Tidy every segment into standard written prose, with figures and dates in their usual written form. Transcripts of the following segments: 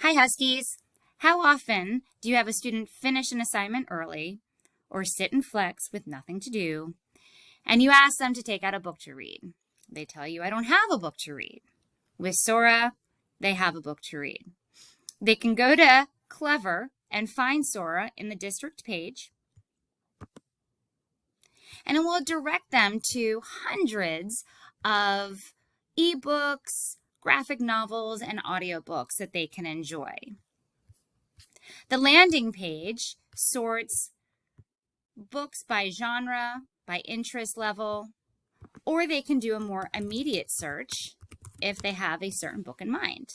Hi, Huskies. How often do you have a student finish an assignment early or sit and flex with nothing to do, and you ask them to take out a book to read? They tell you, I don't have a book to read. With Sora, they have a book to read. They can go to Clever and find Sora in the district page, and it will direct them to hundreds of ebooks, graphic novels, and audiobooks that they can enjoy. The landing page sorts books by genre, by interest level, or they can do a more immediate search if they have a certain book in mind.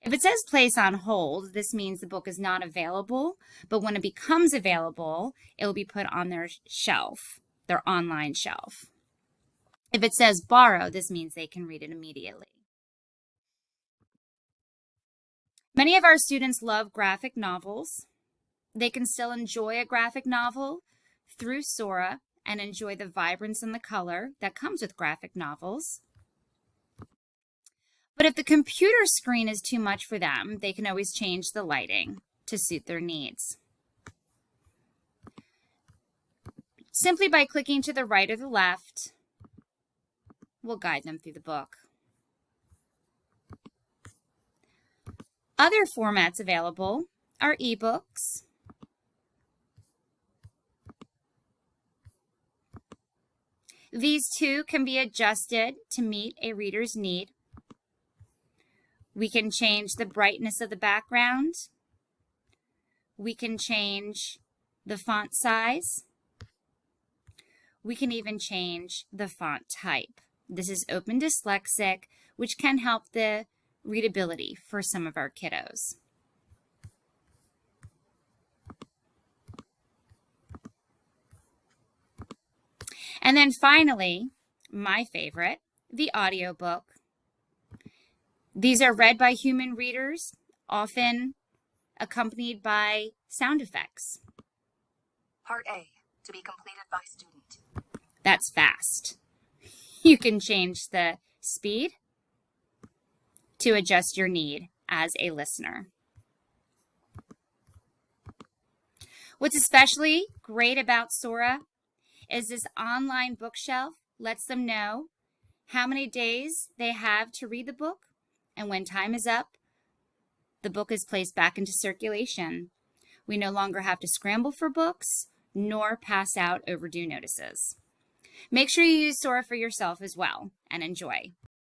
If it says place on hold, this means the book is not available, but when it becomes available, it will be put on their shelf, their online shelf. If it says borrow, this means they can read it immediately. Many of our students love graphic novels. They can still enjoy a graphic novel through Sora and enjoy the vibrance and the color that comes with graphic novels. But if the computer screen is too much for them, they can always change the lighting to suit their needs. Simply by clicking to the right or the left, we'll guide them through the book. Other formats available are ebooks, these too can be adjusted to meet a reader's need. We can change the brightness of the background. We can change the font size. We can even change the font type. This is Open Dyslexic, which can help the readability for some of our kiddos. And then finally, my favorite, the audiobook. These are read by human readers, often accompanied by sound effects. Part A, to be completed by student. That's fast. You can change the speed to adjust your need as a listener. What's especially great about Sora is this online bookshelf lets them know how many days they have to read the book, and when time is up, the book is placed back into circulation. We no longer have to scramble for books nor pass out overdue notices. Make sure you use Sora for yourself as well and enjoy.